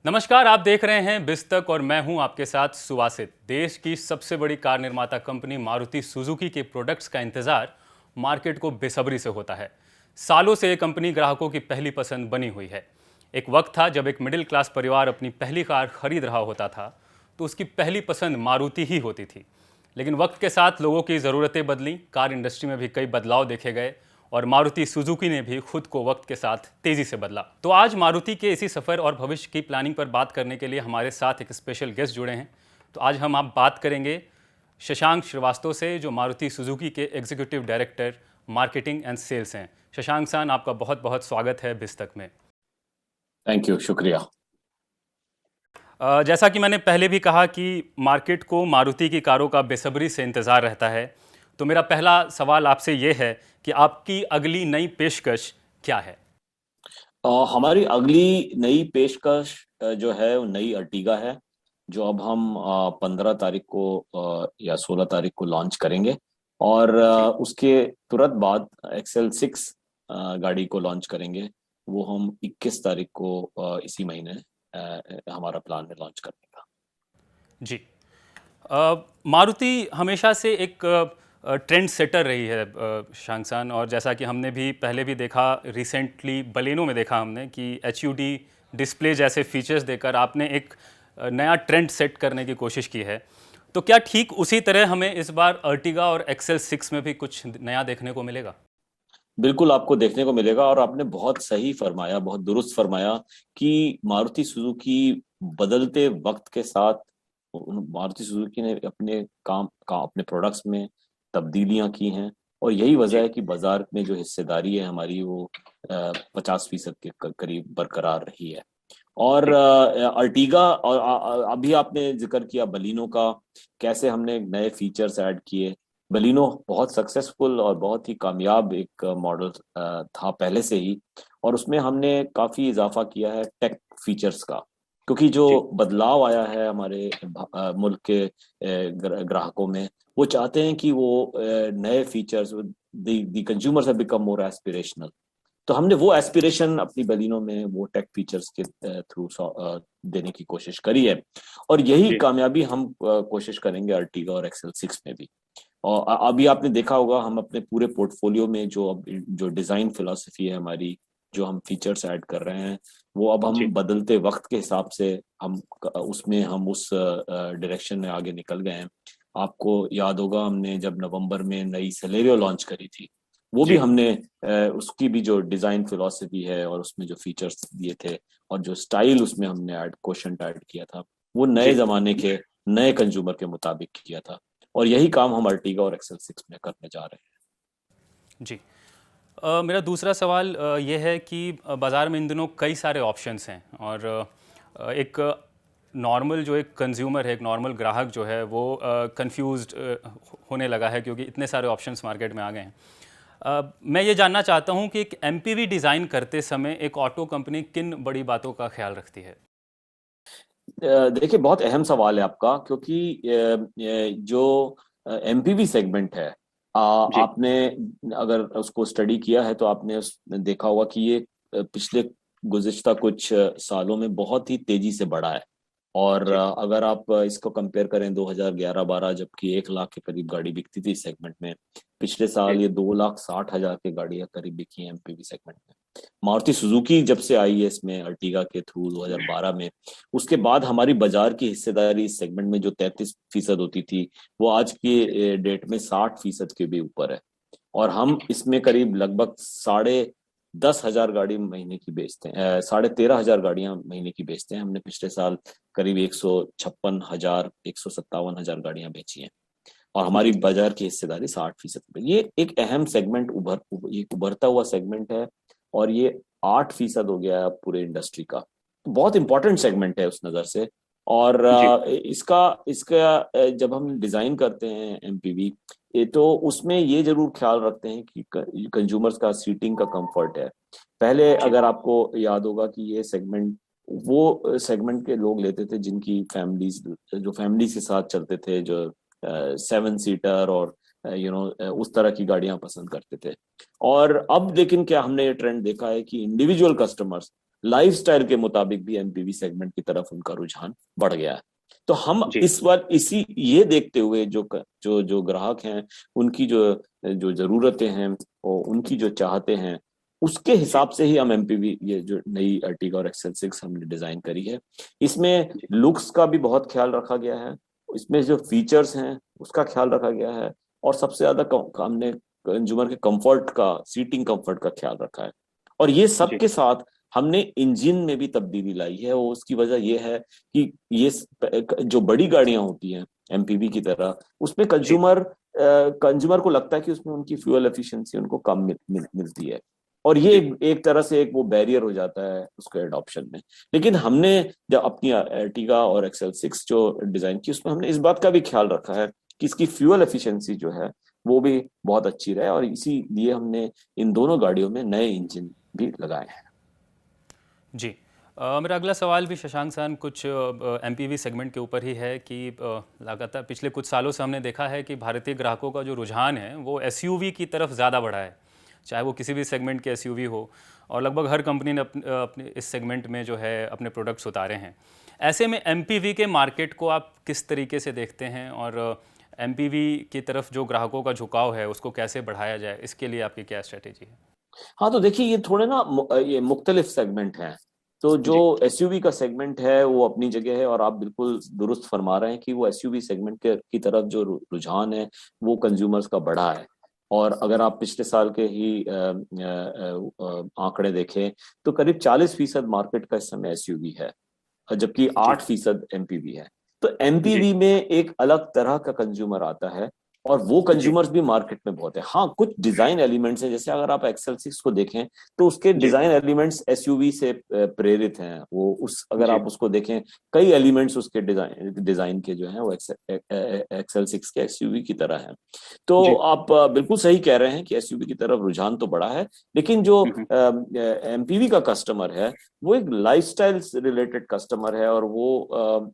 नमस्कार, आप देख रहे हैं बिस्तक और मैं हूं आपके साथ सुवासित। देश की सबसे बड़ी कार निर्माता कंपनी मारुति सुजुकी के प्रोडक्ट्स का इंतजार मार्केट को बेसब्री से होता है। सालों से ये कंपनी ग्राहकों की पहली पसंद बनी हुई है। एक वक्त था जब एक मिडिल क्लास परिवार अपनी पहली कार खरीद रहा होता था तो उसकी पहली पसंद मारुति ही होती थी। लेकिन वक्त के साथ लोगों की ज़रूरतें बदली, कार इंडस्ट्री में भी कई बदलाव देखे गए और मारुति सुजुकी ने भी खुद को वक्त के साथ तेजी से बदला। तो आज मारुति के इसी सफ़र और भविष्य की प्लानिंग पर बात करने के लिए हमारे साथ एक स्पेशल गेस्ट जुड़े हैं। तो आज हम आप बात करेंगे शशांक श्रीवास्तव से, जो मारुति सुजुकी के executive director marketing and sales हैं। शशांक सान, आपका बहुत बहुत स्वागत है बिस्तक में। थैंक यू, शुक्रिया। जैसा कि मैंने पहले भी कहा कि मार्केट को मारुति की कारों का बेसब्री से इंतज़ार रहता है, तो मेरा पहला सवाल आपसे ये है कि आपकी अगली नई पेशकश क्या है? हमारी अगली नई पेशकश जो है वो नई अर्टिगा है, जो अब हम 15 तारीख को या 16 तारीख को लॉन्च करेंगे। और जी। उसके तुरंत बाद XL6 गाड़ी को लॉन्च करेंगे। वो हम 21 तारीख को इसी महीने हमारा प्लान है लॉन्च करने का। जी। मारुति हमेशा से एक ट्रेंड सेटर रही है शांगसान, और जैसा कि हमने भी पहले भी देखा, रिसेंटली बलेनो में देखा हमने कि HUD डिस्प्ले जैसे फीचर्स देकर आपने एक नया ट्रेंड सेट करने की कोशिश की है। तो क्या ठीक उसी तरह हमें इस बार अर्टिगा और XL6 में भी कुछ नया देखने को मिलेगा? बिल्कुल आपको देखने को मिलेगा, और आपने बहुत सही फरमाया, बहुत दुरुस्त फरमाया कि मारुति सुजुकी बदलते वक्त के साथ मारुति सुजुकी ने अपने काम का अपने प्रोडक्ट्स में तब्दीलियां की हैं। और यही वजह जी। है कि बाजार में जो हिस्सेदारी है हमारी, वो 50% के करीब बरकरार रही है। और जी। अर्टिगा और अभी आपने जिक्र किया बलिनो का, कैसे हमने नए फीचर्स ऐड किए। बलिनो बहुत सक्सेसफुल और बहुत ही कामयाब एक मॉडल था पहले से ही, और उसमें हमने काफी इजाफा किया है टेक फीचर्स का, क्योंकि जो जी। बदलाव आया है हमारे मुल्क के ग्राहकों में, वो चाहते हैं कि वो नए features, the consumers have become more aspirational. तो हमने वो एस्पिरेशन अपनी बलिनो में वो टेक फीचर्स के थ्रू देने की कोशिश करी है। और यही जी। कामयाबी हम कोशिश करेंगे अर्टिगा और XL6 में भी। और अभी आपने देखा होगा, हम अपने पूरे पोर्टफोलियो में जो डिजाइन फिलॉसफी है हमारी, जो हम फीचर्स ऐड कर रहे हैं, वो अब हम जी। बदलते वक्त के हिसाब से हम उस डायरेक्शन में आगे निकल गए हैं। आपको याद होगा, हमने जब नवंबर में नई सेलेरियो लॉन्च करी थी, वो भी जी। हमने उसकी भी जो डिजाइन फिलॉसफी है और उसमें जो फीचर्स दिए थे और जो स्टाइल उसमें हमने कोशंट ऐड किया था, वो नए जी। जमाने के नए कंज्यूमर के मुताबिक किया था। और यही काम हम अर्टिगा और XL6 में करने जा रहे हैं। जी। मेरा दूसरा सवाल ये है कि बाज़ार में इन दिनों कई सारे ऑप्शंस हैं, और एक नॉर्मल जो एक कंज्यूमर है, एक नॉर्मल ग्राहक जो है, वो कंफ्यूज्ड होने लगा है क्योंकि इतने सारे ऑप्शंस मार्केट में आ गए हैं। मैं ये जानना चाहता हूँ कि एक MPV डिज़ाइन करते समय एक ऑटो कंपनी किन बड़ी बातों का ख्याल रखती है? देखिए, बहुत अहम सवाल है आपका, क्योंकि जो MPV सेगमेंट है, जी। आपने अगर उसको स्टडी किया है तो आपने देखा होगा कि ये पिछले गुज़िश्ता कुछ सालों में बहुत ही तेजी से बढ़ा है। और जी। अगर आप इसको कंपेयर करें 2011-12, जबकि 1 लाख के करीब गाड़ी बिकती थी इस सेगमेंट में, पिछले जी। साल ये 2,60,000 की गाड़ियां करीब बिकी हैं MPV सेगमेंट में। मारुति सुजुकी जब से आई है इसमें अर्टिगा के थ्रू 2012 में, उसके बाद हमारी बाजार की हिस्सेदारी इस सेगमेंट में जो 33% होती थी, वो आज के डेट में 60% के भी ऊपर है। और हम इसमें करीब लगभग 10,500 गाड़ी महीने की बेचते हैं, 13,500 गाड़ियां महीने की बेचते हैं। हमने पिछले साल करीब 156,000 157,000 गाड़ियां बेची हैं, और हमारी जी। बाजार की हिस्सेदारी 60% पे। ये एक अहम सेगमेंट ये उभरता हुआ सेगमेंट है, और ये 8% हो गया है अब पूरे इंडस्ट्री का। तो बहुत इंपॉर्टेंट सेगमेंट है उस नज़र से। और जी। इसका इसका जब हम डिज़ाइन करते हैं MPV, तो उसमें ये जरूर ख्याल रखते हैं कि कंज्यूमर्स का सीटिंग का कंफर्ट है। पहले जी। अगर आपको याद होगा कि ये सेगमेंट वो सेगमेंट के लोग लेते थे जिनकी फैमिलीज, जो फैमिली के साथ चलते थे, जो 7 सीटर और उस तरह की गाड़ियां पसंद करते थे। और अब लेकिन क्या हमने ये ट्रेंड देखा है कि इंडिविजुअल कस्टमर्स लाइफस्टाइल के मुताबिक भी एमपीवी सेगमेंट की तरफ उनका रुझान बढ़ गया है। तो हम जी इस बार इसी ये देखते हुए जो ग्राहक हैं, उनकी जो जो जरूरतें हैं और उनकी जो चाहते हैं, उसके जी हिसाब से ही हम एमपीवी ये जो नई अर्टिगा और एक्सेल 6 हमने डिजाइन करी है। इसमें जी लुक्स का भी बहुत ख्याल रखा गया है, इसमें जो फीचर्स हैं उसका ख्याल रखा गया है, और सबसे ज्यादा हमने कंज्यूमर के कंफर्ट का, सीटिंग कंफर्ट का ख्याल रखा है। और ये सब जी के साथ हमने इंजन में भी तब्दीली लाई है, और उसकी वजह यह है कि ये जो बड़ी गाड़ियां होती हैं एमपीवी की तरह, उसमें जी कंज्यूमर को लगता है कि उसमें उनकी फ्यूल एफिशिएंसी उनको कम मिलती है, और ये जी एक तरह से एक वो बैरियर हो जाता है उसके एडॉप्शन में। लेकिन हमने जब अपनी अर्टिगा और एक्सेल 6 जो डिजाइन की, उसमें हमने इस बात का भी ख्याल रखा है कि इसकी फ्यूल एफिशिएंसी जो है वो भी बहुत अच्छी रहे, और इसीलिए हमने इन दोनों गाड़ियों में नए इंजन भी लगाए हैं। जी। मेरा अगला सवाल भी शशांक सान कुछ एमपीवी सेगमेंट के ऊपर ही है कि लगातार पिछले कुछ सालों से हमने देखा है कि भारतीय ग्राहकों का जो रुझान है वो एसयूवी की तरफ ज़्यादा बढ़ा है, चाहे वो किसी भी सेगमेंट के एसयूवी हो, और लगभग हर कंपनी ने अपने इस सेगमेंट में जो है अपने प्रोडक्ट्स उतारे हैं। ऐसे में एमपीवी के मार्केट को आप किस तरीके से देखते हैं, और एमपीवी की तरफ जो ग्राहकों का झुकाव है उसको कैसे बढ़ाया जाए, इसके लिए आपकी क्या स्ट्रेटेजी है? हाँ, तो देखिए ये थोड़े ना ये मुख्तलिफ सेगमेंट हैं। तो जो जी एसयूवी का सेगमेंट है वो अपनी जगह है, और आप बिल्कुल दुरुस्त फरमा रहे हैं कि वो एसयूवी सेगमेंट के की तरफ जो रुझान है वो कंज्यूमर्स का बढ़ा है। और अगर आप पिछले साल के ही आंकड़े देखें तो करीब 40% मार्केट का इस समय एसयूवी है, और जबकि जी 8% एमपीवी है। तो जी एमपीवी में एक अलग तरह का कंज्यूमर आता है, और वो जी कंज्यूमर्स भी मार्केट में बहुत है। हाँ, कुछ डिजाइन एलिमेंट्स हैं, जैसे अगर आप एक्सेल 6 को देखें तो उसके जी डिजाइन एलिमेंट्स एसयूवी से प्रेरित हैं। वो उस अगर जी आप उसको देखें, कई एलिमेंट्स उसके डिजाइन के जो हैं वो एक्सेल 6 के एसयूवी की तरह हैं। तो जी आप बिल्कुल सही कह रहे हैं कि एसयूवी की तरफ रुझान तो बड़ा है, लेकिन जो हम्म, एमपीवी का कस्टमर है वो एक लाइफस्टाइल रिलेटेड कस्टमर है, और वो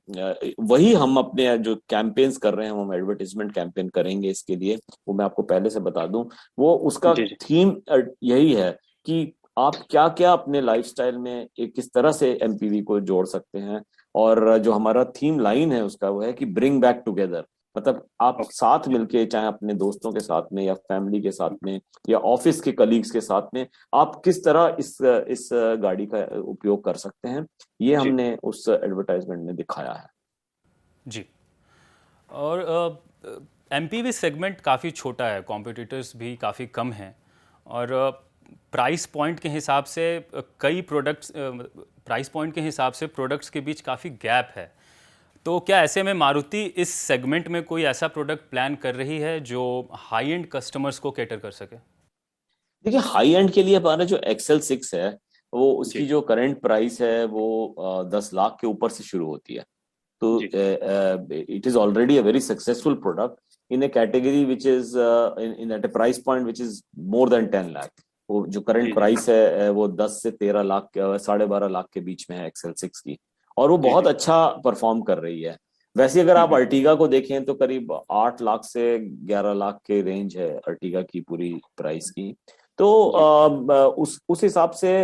वही हम अपने जो कैंपेन्स कर रहे हैं, हम एडवर्टीजमेंट कैंपेन करेंगे इसके लिए, वो मैं आपको पहले से बता दूं। वो उसका जी जी थीम यही है कि आप क्या क्या अपने लाइफस्टाइल में एक किस तरह से एमपीवी को जोड़ सकते हैं। और जो हमारा थीम लाइन है उसका वो है कि ब्रिंग बैक टुगेदर, मतलब आप ओके साथ जी मिलके, चाहे अपने दोस्तों के साथ में या फैमिली के साथ में या ऑफिस के कलीग्स के साथ में, आप किस तरह इस गाड़ी का उपयोग कर सकते हैं, ये जी हमने उस एडवर्टाइजमेंट में दिखाया है। जी। और एमपीवी सेगमेंट काफ़ी छोटा है, कॉम्पिटिटर्स भी काफ़ी कम हैं, और प्राइस पॉइंट के हिसाब से कई प्रोडक्ट्स, प्राइस पॉइंट के हिसाब से प्रोडक्ट्स के बीच काफ़ी गैप है। तो क्या ऐसे में मारुति इस सेगमेंट में कोई ऐसा प्रोडक्ट प्लान कर रही है जो हाई एंड कस्टमर्स को कैटर कर सके? देखिए, हाई एंड के लिए हमारा जो एक्सेल 6 है, वो उसकी जी जो करंट प्राइस है वो 10 लाख के ऊपर से शुरू होती है। तो जी it is already a very successful product in a category which is in at a price point which is more than 10 lakh। वो जो करंट जी जी प्राइस है वो 10 से 13 लाख, 12.5 लाख के बीच में है एक्सेल 6 की, और वो जी बहुत जी अच्छा परफॉर्म कर रही है। वैसे अगर आप हम्म, अर्टिगा को देखें तो करीब 8 लाख से 11 लाख के रेंज है अर्टिगा की पूरी प्राइस की। तो जी उस हिसाब से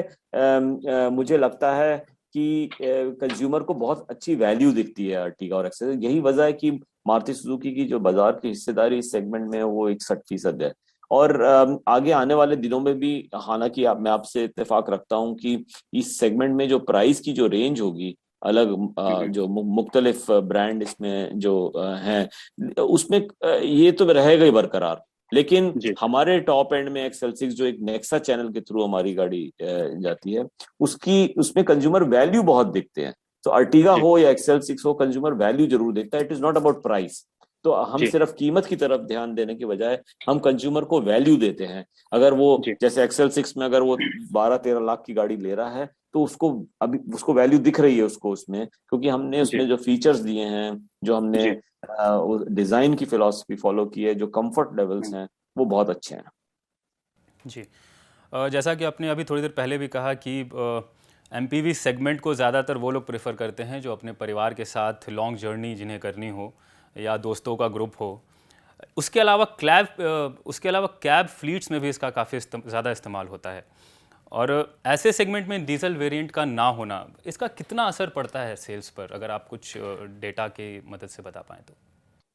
मुझे लगता है कि कंज्यूमर को बहुत अच्छी वैल्यू दिखती है अर्टिगा और एक्सेल। यही वजह है कि मारुति सुजुकी की जो बाजार की हिस्सेदारी इस सेगमेंट में है वो 61% है। और आगे आने वाले दिनों में भी, हालांकि मैं आपसे इत्तेफाक रखता हूं कि इस सेगमेंट में जो प्राइस की जो रेंज होगी, अलग हम्म, जो मुख्तलिफ ब्रांड इसमें जो हैं, उसमें ये तो रहेगा ही बरकरार। लेकिन जी हमारे टॉप एंड में एक्सेल 6 जो एक नेक्सा चैनल के थ्रू हमारी गाड़ी जाती है, उसकी उसमें कंज्यूमर वैल्यू बहुत दिखते हैं। तो अर्टिगा जी हो या एक्सेल 6 हो, कंज्यूमर वैल्यू जरूर देखता है। It is not about price. तो हम जी सिर्फ कीमत की तरफ ध्यान देने के बजाय हम कंज्यूमर को वैल्यू देते हैं। अगर वो जी जैसे एक्सेल 6 में अगर वो 12-13 लाख की गाड़ी ले रहा है, तो उसको अभी उसको वैल्यू दिख रही है उसको उसमें, क्योंकि हमने जी उसमें जो फीचर्स दिए हैं, जो हमने जी डिजाइन की फिलॉसफी फॉलो की है, जो कंफर्ट लेवल्स हम्म, हैं, वो बहुत अच्छे हैं। जी। जैसा कि आपने अभी थोड़ी देर पहले भी कहा कि एमपीवी सेगमेंट को ज़्यादातर वो लोग प्रेफर करते हैं जो अपने परिवार के साथ लॉन्ग जर्नी जिन्हें करनी हो, या दोस्तों का ग्रुप हो। उसके अलावा कैब फ्लीट्स में भी इसका काफ़ी ज़्यादा इस्तेमाल होता है। और ऐसे सेगमेंट में डीजल वेरिएंट का ना होना, इसका कितना असर पड़ता है सेल्स पर, अगर आप कुछ डेटा के मदद से बता पाएँ तो?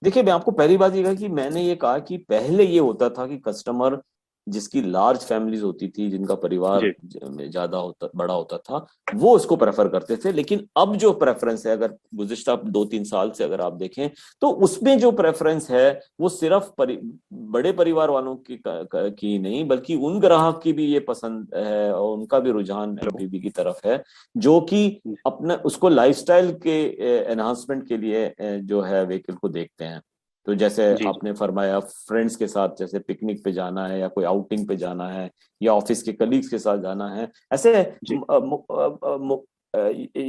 देखिए, मैं आपको पहली बात ये कहा कि मैंने ये कहा कि पहले ये होता था कि कस्टमर जिसकी लार्ज फैमिलीज होती थी, जिनका परिवार जी ज्यादा होता बड़ा होता था, वो उसको प्रेफर करते थे। लेकिन अब जो प्रेफरेंस है, अगर गुज़िश्ता 2-3 साल से अगर आप देखें, तो उसमें जो प्रेफरेंस है वो सिर्फ बड़े परिवार वालों की नहीं, बल्कि उन ग्राहक की भी ये पसंद है और उनका भी रुझान एमपीवी की तरफ है, जो कि अपना उसको लाइफस्टाइल के एनहांसमेंट के लिए जो है व्हीकल को देखते हैं। तो जैसे जी आपने फरमाया, फ्रेंड्स के साथ जैसे पिकनिक पे जाना है या कोई आउटिंग पे जाना है या ऑफिस के कलीग्स के साथ जाना है, ऐसे जी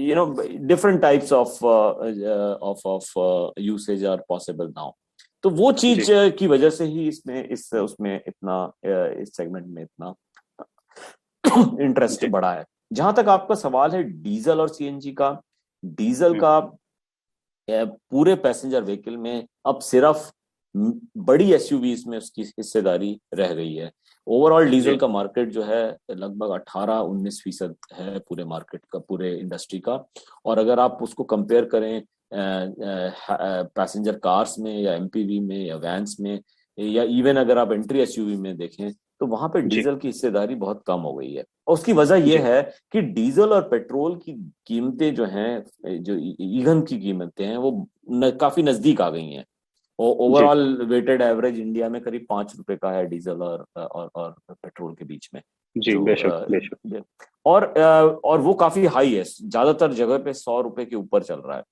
you know different types of usages are possible now. तो वो चीज जी की वजह से ही इसमें इस उसमें इतना इस सेगमेंट में इतना इंटरेस्ट जी बढ़ा है। जहां तक आपका सवाल है डीजल और सीएनजी का, डीजल हम्म, का पूरे पैसेंजर व्हीकल में अब सिर्फ बड़ी एसयूवीज में उसकी हिस्सेदारी रह गई है। ओवरऑल डीजल जी का मार्केट जो है लगभग 18-19% है पूरे मार्केट का, पूरे इंडस्ट्री का। और अगर आप उसको कंपेयर करें पैसेंजर कार्स में या एमपीवी में या वैन्स में, या इवन अगर आप एंट्री एसयूवी में देखें, तो वहां पे जी डीजल की हिस्सेदारी बहुत कम हो गई है। और उसकी वजह यह जी है कि डीजल और पेट्रोल की कीमतें जो हैं, जो ईंधन की कीमतें हैं, वो काफी नजदीक आ गई हैं। जी ओवरऑल वेटेड एवरेज इंडिया में करीब 5 रुपए का है डीजल और पेट्रोल के बीच में। जी, जो बेशक बेशक। और वो काफी हाई है, ज्यादातर जगह पे 100 रुपए के ऊपर चल रहा है।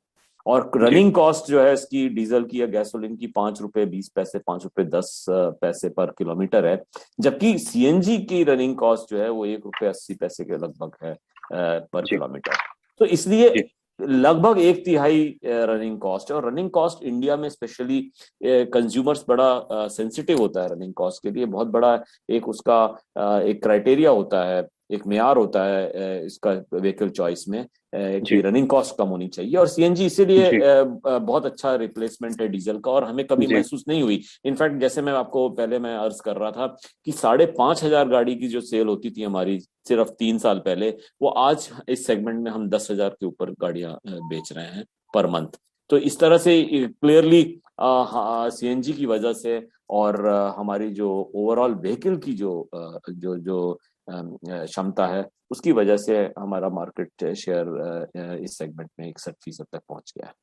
और जी रनिंग कॉस्ट जो है इसकी डीजल की या गैसोलीन की 5 रुपए 20 पैसे, 5 रुपए 10 पैसे पर किलोमीटर है। जबकि सीएनजी की रनिंग कॉस्ट जो है वो 1 रुपए 80 पैसे के लगभग है पर जी किलोमीटर। तो इसलिए जी लगभग 1/3 रनिंग कॉस्ट है। और रनिंग कॉस्ट इंडिया में स्पेशली कंज्यूमर्स बड़ा सेंसिटिव होता है रनिंग कॉस्ट के लिए। बहुत बड़ा एक उसका एक क्राइटेरिया होता है, एक मेयार होता है इसका व्हीकल चॉइस में, कि जी रनिंग कॉस्ट कम होनी चाहिए। और सीएनजी इसीलिए जी बहुत अच्छा रिप्लेसमेंट है डीजल का, और हमें कभी जी महसूस नहीं हुई। इनफैक्ट जैसे मैं आपको पहले मैं अर्ज कर रहा था कि 5,500 गाड़ी की जो सेल होती थी हमारी सिर्फ 3 साल पहले, वो आज इस सेगमेंट में हम 10,000 के ऊपर गाड़ियां बेच रहे हैं पर मंथ। तो इस तरह से क्लियरली सीएनजी की वजह से और हमारी जो ओवरऑल व्हीकल की जो जो क्षमता है, उसकी वजह से हमारा मार्केट शेयर इस सेगमेंट में 61% तक पहुंच गया है।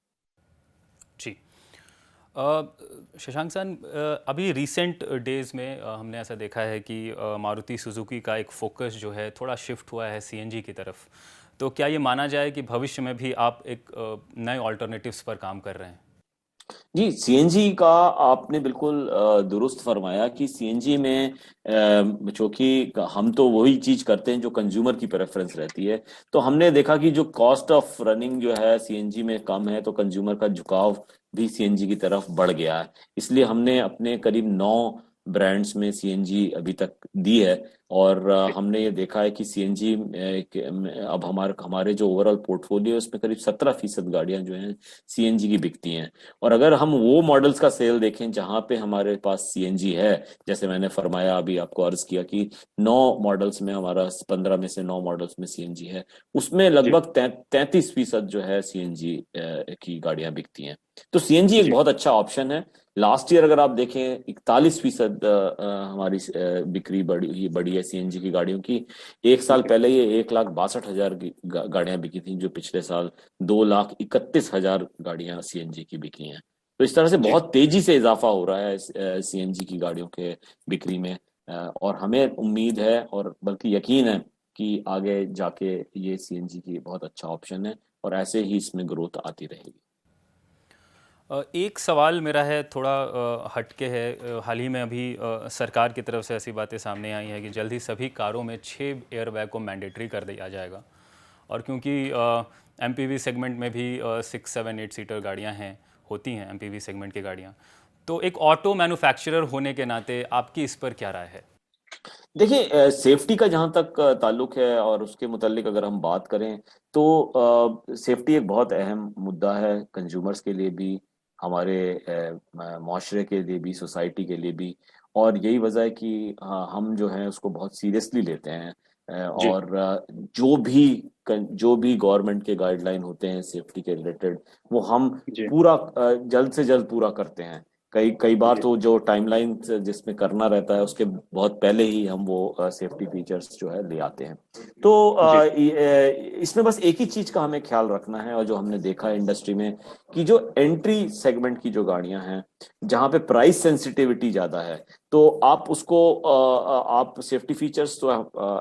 जी। शशांक सर, अभी रिसेंट डेज़ में हमने ऐसा देखा है कि मारुति सुजुकी का एक फोकस जो है थोड़ा शिफ्ट हुआ है सीएनजी की तरफ। तो क्या ये माना जाए कि भविष्य में भी आप एक नए ऑल्टरनेटिव्स पर काम कर रहे हैं? जी, सीएनजी का आपने बिल्कुल दुरुस्त फरमाया कि सीएनजी में चूंकि हम तो वही चीज करते हैं जो कंज्यूमर की प्रेफरेंस रहती है। तो हमने देखा कि जो कॉस्ट ऑफ रनिंग जो है सीएनजी में कम है, तो कंज्यूमर का झुकाव भी सीएनजी की तरफ बढ़ गया है। इसलिए हमने अपने करीब 9 ब्रांड्स में सीएनजी अभी तक दी है। और हमने ये देखा है कि सीएनजी अब हमारे हमारे जो ओवरऑल पोर्टफोलियो है उसमें करीब 17% गाड़ियां जो हैं सीएनजी की बिकती हैं। और अगर हम वो मॉडल्स का सेल देखें जहां पे हमारे पास सीएनजी है, जैसे मैंने फरमाया अभी आपको अर्ज किया कि 9 मॉडल्स में हमारा 15 में से 9 मॉडल्स में सीएनजी है, उसमें जी लगभग 33% जो है सीएनजी की गाड़ियां बिकती हैं। तो सीएनजी एक जी बहुत अच्छा ऑप्शन है। लास्ट ईयर अगर आप देखें 41% हमारी बिक्री बढ़ी है सीएनजी की गाड़ियों की। एक साल जी पहले ये 1,62,000 की गाड़ियां बिकी थी, जो पिछले साल 2,31,000 गाड़ियां सीएनजी की बिकी हैं। तो इस तरह से जी बहुत तेजी से इजाफा हो रहा है सीएनजी की गाड़ियों के बिक्री में। और हमें उम्मीद है और बल्कि यकीन है कि आगे जाके ये सीएनजी की बहुत अच्छा ऑप्शन है और ऐसे ही इसमें ग्रोथ आती रहेगी। एक सवाल मेरा है, थोड़ा हटके है। हाल ही में अभी सरकार की तरफ से ऐसी बातें सामने आई हैं कि जल्द ही सभी कारों में 6 एयरबैग को मैंडेटरी कर दिया जाएगा। और क्योंकि एमपीवी सेगमेंट में भी 6, 7, 8 सीटर गाड़ियां हैं, होती हैं एमपीवी सेगमेंट की गाड़ियां, तो एक ऑटो मैन्युफैक्चरर होने के नाते आपकी इस पर क्या राय है? देखिए, सेफ्टी का जहां तक ताल्लुक है और उसके मुतालिक अगर हम बात करें, तो सेफ्टी एक बहुत अहम मुद्दा है कंज्यूमर्स के लिए भी, हमारे माशरे के लिए भी, सोसाइटी के लिए भी। और यही वजह है कि हम जो है उसको बहुत सीरियसली लेते हैं। जी और जो भी गवर्नमेंट के गाइडलाइन होते हैं सेफ्टी के रिलेटेड, वो हम जी पूरा जल्द से जल्द पूरा करते हैं। कई कई बार जी तो जो टाइमलाइन जिसमें करना रहता है उसके बहुत पहले ही हम वो सेफ्टी फीचर्स जो है ले आते हैं। तो जी इसमें बस एक ही चीज का हमें ख्याल रखना है, और जो हमने देखा है इंडस्ट्री में कि जो एंट्री सेगमेंट की जो गाड़ियां हैं जहां पे प्राइस सेंसिटिविटी ज्यादा है, तो आप उसको आप सेफ्टी फीचर्स तो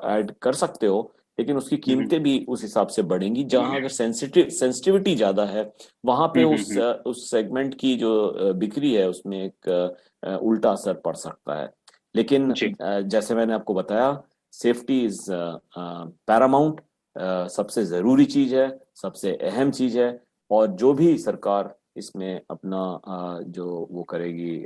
ऐड कर सकते हो, लेकिन उसकी हम्म कीमतें भी उस हिसाब से बढ़ेंगी। जहां अगर सेंसिटिविटी ज्यादा है, वहां पे हम्म। उस सेगमेंट की जो बिक्री है उसमें एक उल्टा असर पड़ सकता है। लेकिन जी जैसे मैंने आपको बताया, सेफ्टी इज पैरामाउंट, सबसे जरूरी चीज है, सबसे अहम चीज है। और जो भी सरकार इसमें अपना जो वो करेगी,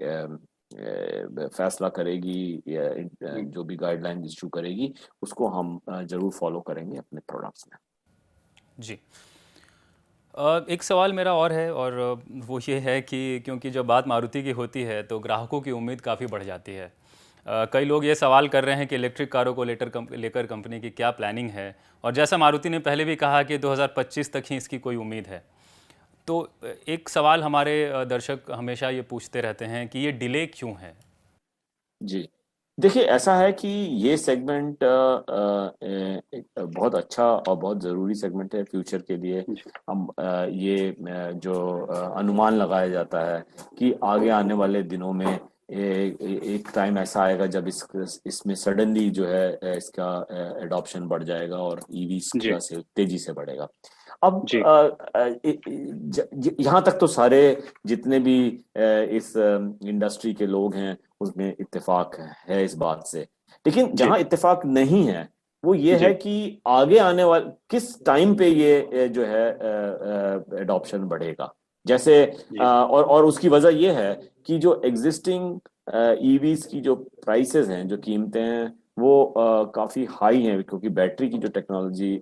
फैसला करेगी, या जो भी गाइडलाइन इशू करेगी, उसको हम जरूर फॉलो करेंगे अपने प्रोडक्ट्स में। जी। एक सवाल मेरा और है, और वो ये है कि क्योंकि जब बात मारुति की होती है तो ग्राहकों की उम्मीद काफ़ी बढ़ जाती है। कई लोग ये सवाल कर रहे हैं कि इलेक्ट्रिक कारों को लेकर कंपनी की क्या प्लानिंग है, और जैसा मारुति ने पहले भी कहा कि 2025 तक ही इसकी कोई उम्मीद है। तो एक सवाल हमारे दर्शक हमेशा ये पूछते रहते हैं कि ये डिले क्यों है। जी, देखिए ऐसा है कि ये सेगमेंट एक बहुत अच्छा और बहुत ज़रूरी सेगमेंट है फ्यूचर के लिए। जी हम जो अनुमान लगाया जाता है कि आगे आने वाले दिनों में एक टाइम ऐसा आएगा जब इसमें सडनली जो है इसका एडॉप्शन बढ़ जाएगा और ईवीज जी का से तेजी से बढ़ेगा। अब जी यहाँ तक तो सारे जितने भी इस इंडस्ट्री के लोग हैं उसमें इत्तेफाक है इस बात से। लेकिन जी जहां इत्तेफाक नहीं है वो ये जी है कि आगे आने वाले किस टाइम पे ये जो है एडॉप्शन बढ़ेगा। जैसे जी और उसकी वजह ये है कि जो एग्जिस्टिंग ईवीज की जो प्राइसेस हैं, जो कीमतें हैं, वो काफी हाई हैं, क्योंकि बैटरी की जो टेक्नोलॉजी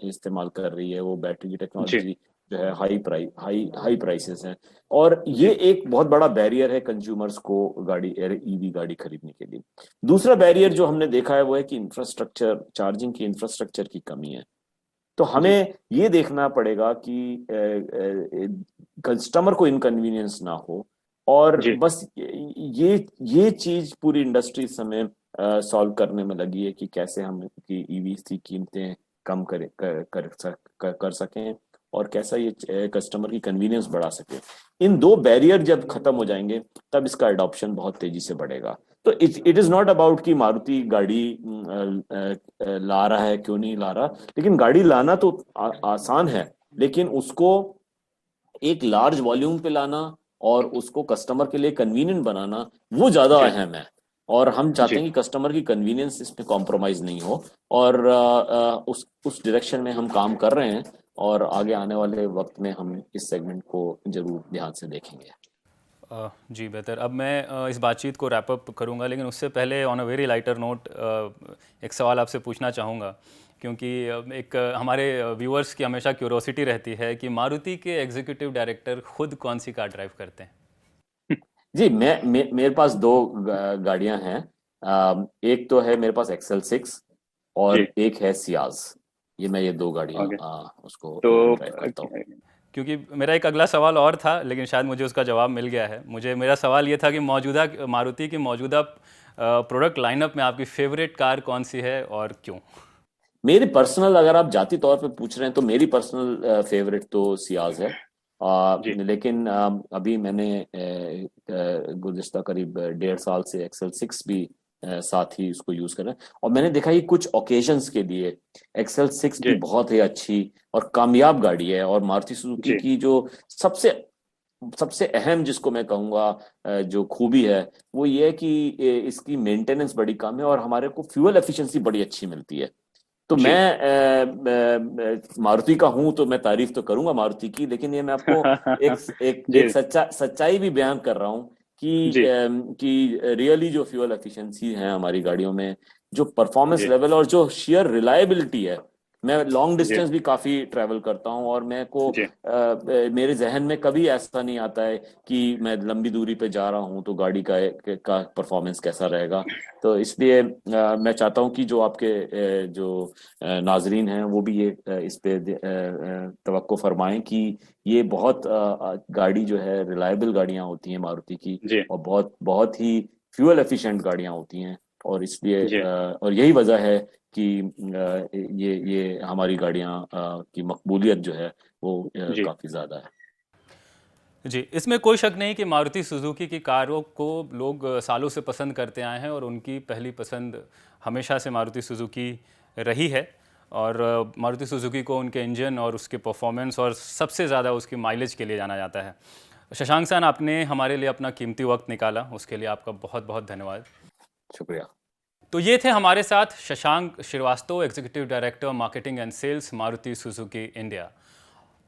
इस्तेमाल कर रही है, वो बैटरी की जी टेक्नोलॉजी जो है हाई प्राइसेस हैं। और ये जी एक बहुत बड़ा बैरियर है कंज्यूमर्स को गाड़ी ईवी गाड़ी खरीदने के लिए। दूसरा बैरियर जो हमने देखा है वो है कि इंफ्रास्ट्रक्चर, चार्जिंग की इंफ्रास्ट्रक्चर की कमी है। तो जी हमें ये देखना पड़ेगा कि कस्टमर को इनकन्वीनियंस ना हो। और जी बस ये चीज पूरी इंडस्ट्री इस समय सॉल्व करने में लगी है कि कैसे हम की ईवी की कीमतें कम कर सकें, और कैसा ये कस्टमर की कन्वीनियंस बढ़ा सके। इन दो बैरियर जब खत्म हो जाएंगे, तब इसका एडॉप्शन बहुत तेजी से बढ़ेगा। तो इट इज नॉट अबाउट कि मारुति गाड़ी ला रहा है, क्यों नहीं ला रहा। लेकिन गाड़ी लाना तो आसान है, लेकिन उसको एक लार्ज वॉल्यूम पे लाना और उसको कस्टमर के लिए कन्वीनियंट बनाना, वो ज्यादा जी अहम है। और हम चाहते जी हैं कि कस्टमर की कन्वीनियंस इसमें कॉम्प्रोमाइज नहीं हो। और उस डायरेक्शन में हम काम कर रहे हैं, और आगे आने वाले वक्त में हम इस सेगमेंट को जरूर ध्यान से देखेंगे। जी बेहतर। अब मैं इस बातचीत को रैप अप करूंगा, लेकिन उससे पहले on a very lighter note एक सवाल आपसे पूछना चाहूँगा, क्योंकि एक हमारे व्यूअर्स की हमेशा क्यूरोसिटी रहती है कि मारुति के एग्जीक्यूटिव डायरेक्टर खुद कौन सी कार ड्राइव करते हैं। जी, मेरे पास दो गाड़ियां हैं। एक तो है मेरे पास XL6, जी और एक है सियाज। ये दो गाड़ियां ओके। उसको तो ड्राइव करता हूँ। क्योंकि मेरा एक अगला सवाल और था, लेकिन शायद मुझे उसका जवाब मिल गया है। मेरा सवाल ये था कि मौजूदा मारुति की मौजूदा प्रोडक्ट लाइनअप में आपकी फेवरेट कार कौन सी है और क्यों। मेरी पर्सनल, अगर आप जाती तौर पे पूछ रहे हैं, तो मेरी पर्सनल फेवरेट तो सियाज है। जी लेकिन अभी मैंने गुज़िश्ता करीब 1.5 साल से XL6 भी साथ ही उसको यूज कर रहे हैं। और मैंने देखा कि कुछ ओकेजन्स के लिए XL6 भी जी बहुत ही अच्छी और कामयाब गाड़ी है। और मारुति सुजुकी जी की जो सबसे सबसे अहम, जिसको मैं कहूँगा जो खूबी है, वो ये है कि इसकी मेंटेनेंस बड़ी कम है और हमारे को फ्यूल एफिशिएंसी बड़ी अच्छी मिलती है। तो जी मारुति का हूं, तो मैं तारीफ तो करूंगा मारुति की, लेकिन ये मैं आपको एक एक जी एक सच्चाई भी बयान कर रहा हूं जी कि रियली जो फ्यूल एफिशिएंसी है हमारी गाड़ियों में, जो परफॉर्मेंस जी लेवल और जो शेयर रिलायबिलिटी है, मैं लॉन्ग जी डिस्टेंस भी काफी ट्रैवल करता हूँ, और मेरे को जी मेरे जहन में कभी ऐसा नहीं आता है कि मैं लंबी दूरी पे जा रहा हूँ तो गाड़ी का परफॉर्मेंस कैसा रहेगा। तो इसलिए मैं चाहता हूँ कि जो आपके जो नाजरीन हैं वो भी ये इस पे तवक्को फरमाएं कि ये बहुत गाड़ी जो है रिलायबल गाड़ियां होती हैं मारुति की, जी और बहुत बहुत ही फ्यूल एफिशिएंट गाड़ियां होती हैं। और इसलिए जी और यही वजह है कि ये हमारी गाड़ियां की मकबूलियत जो है वो जी काफी ज्यादा है। जी, इसमें कोई शक नहीं कि मारुति सुजुकी की कारों को लोग सालों से पसंद करते आए हैं और उनकी पहली पसंद हमेशा से मारुति सुजुकी रही है। और मारुति सुजुकी को उनके इंजन और उसके परफॉर्मेंस और सबसे ज़्यादा उसकी माइलेज के लिए जाना जाता है। शशांक सर, आपने हमारे लिए अपना कीमती वक्त निकाला, उसके लिए आपका बहुत बहुत धन्यवाद। शुक्रिया। तो ये थे हमारे साथ Shashank Shrivastava, executive director marketing and sales, Maruti Suzuki India.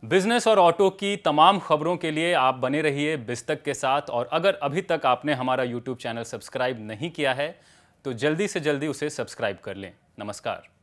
Business और ऑटो की तमाम खबरों के लिए आप बने रहिए बिस्तक के साथ, और अगर अभी तक आपने हमारा यूट्यूब चैनल सब्सक्राइब नहीं किया है तो जल्दी से जल्दी उसे सब्सक्राइब कर लें। नमस्कार।